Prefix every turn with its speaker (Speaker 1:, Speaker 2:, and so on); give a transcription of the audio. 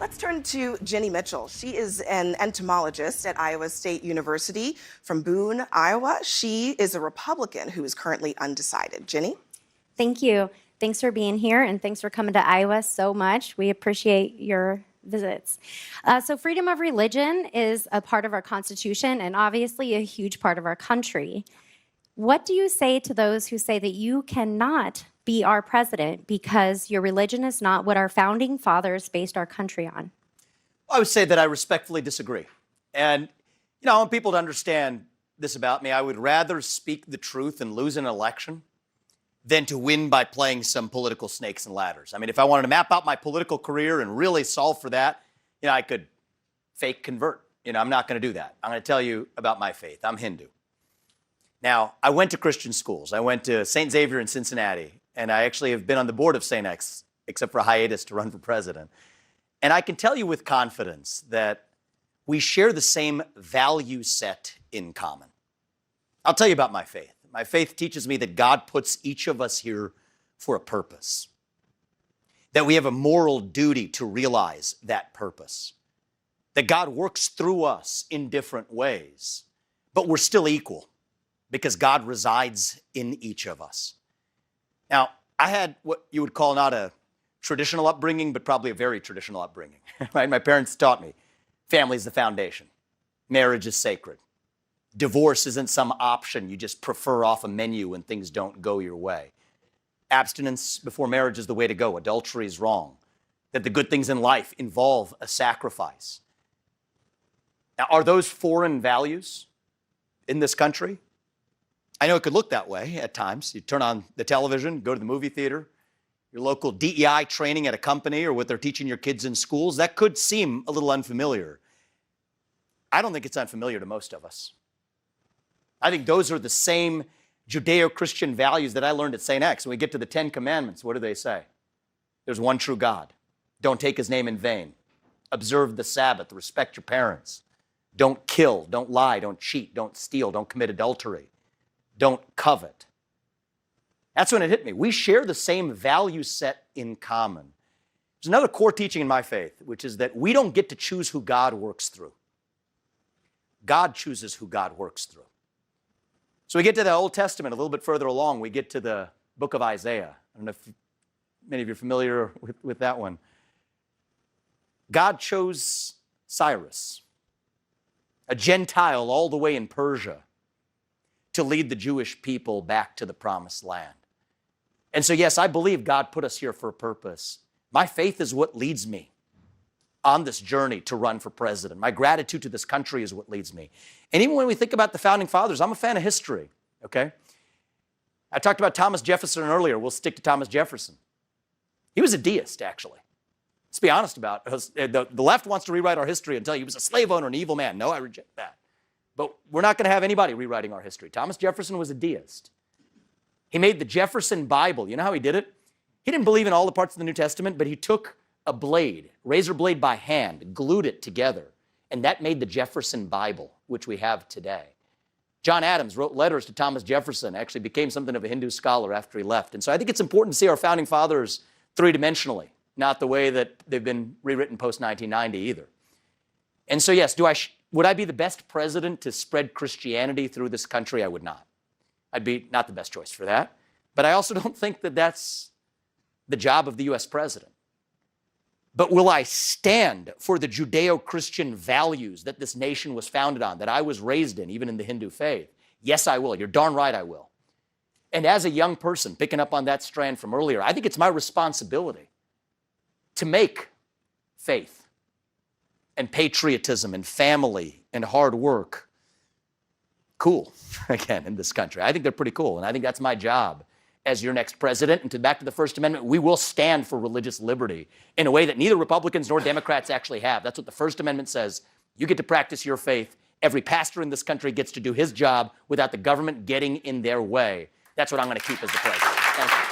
Speaker 1: Let's turn to Jenny Mitchell. She is an entomologist at Iowa State University from Boone, Iowa. She is a Republican who is currently undecided. Jenny?
Speaker 2: Thank you. Thanks for being here, and thanks for coming to Iowa so much. We appreciate your visits. So freedom of religion is a part of our Constitution and obviously a huge part of our country. What do you say to those who say that you cannot be our president because your religion is not what our founding fathers based our country on?
Speaker 3: I would say that I respectfully disagree. And, I want people to understand this about me. I would rather speak the truth and lose an election than to win by playing some political snakes and ladders. I mean, if I wanted to map out my political career and really solve for that, I could fake convert. I'm not going to do that. I'm going to tell you about my faith. I'm Hindu. Now, I went to Christian schools. I went to St. Xavier in Cincinnati, and I actually have been on the board of St. X, except for a hiatus to run for president. And I can tell you with confidence that we share the same value set in common. I'll tell you about my faith. My faith teaches me that God puts each of us here for a purpose, that we have a moral duty to realize that purpose, that God works through us in different ways, but we're still equal because God resides in each of us. Now, I had what you would call not a traditional upbringing, but probably a very traditional upbringing. Right? My parents taught me family is the foundation. Marriage is sacred. Divorce isn't some option you just prefer off a menu when things don't go your way. Abstinence before marriage is the way to go. Adultery is wrong. That the good things in life involve a sacrifice. Now, are those foreign values in this country? I know it could look that way at times. You turn on the television, go to the movie theater, your local DEI training at a company or what they're teaching your kids in schools. That could seem a little unfamiliar. I don't think it's unfamiliar to most of us. I think those are the same Judeo-Christian values that I learned at St. X. When we get to the 10 Commandments, what do they say? There's one true God. Don't take his name in vain. Observe the Sabbath. Respect your parents. Don't kill. Don't lie. Don't cheat. Don't steal. Don't commit adultery. Don't covet. That's when it hit me. We share the same value set in common. There's another core teaching in my faith, which is that we don't get to choose who God works through. God chooses who God works through. So we get to the Old Testament a little bit further along. We get to the book of Isaiah. I don't know if many of you are familiar with that one. God chose Cyrus, a Gentile all the way in Persia, to lead the Jewish people back to the promised land. And so, yes, I believe God put us here for a purpose. My faith is what leads me on this journey to run for president. My gratitude to this country is what leads me. And even when we think about the founding fathers, I'm a fan of history, okay? I talked about Thomas Jefferson earlier. We'll stick to Thomas Jefferson. He was a deist, actually. Let's be honest about it. The left wants to rewrite our history and tell you he was a slave owner, an evil man. No, I reject that. But we're not going to have anybody rewriting our history. Thomas Jefferson was a deist. He made the Jefferson Bible. You know how he did it? He didn't believe in all the parts of the New Testament, but he took a blade, razor blade by hand, glued it together, and that made the Jefferson Bible, which we have today. John Adams wrote letters to Thomas Jefferson, actually became something of a Hindu scholar after he left. And so I think it's important to see our founding fathers three-dimensionally, not the way that they've been rewritten post-1990 either. And so yes, would I be the best president to spread Christianity through this country? I would not. I'd be not the best choice for that. But I also don't think that that's the job of the U.S. president. But will I stand for the Judeo-Christian values that this nation was founded on, that I was raised in, even in the Hindu faith? Yes, I will. You're darn right I will. And as a young person, picking up on that strand from earlier, I think it's my responsibility to make faith and patriotism and family and hard work cool, again, in this country. I think they're pretty cool, and I think that's my job as your next president. And back to the First Amendment, we will stand for religious liberty in a way that neither Republicans nor Democrats actually have. That's what the First Amendment says. You get to practice your faith. Every pastor in this country gets to do his job without the government getting in their way. That's what I'm going to keep as the president. Thank you.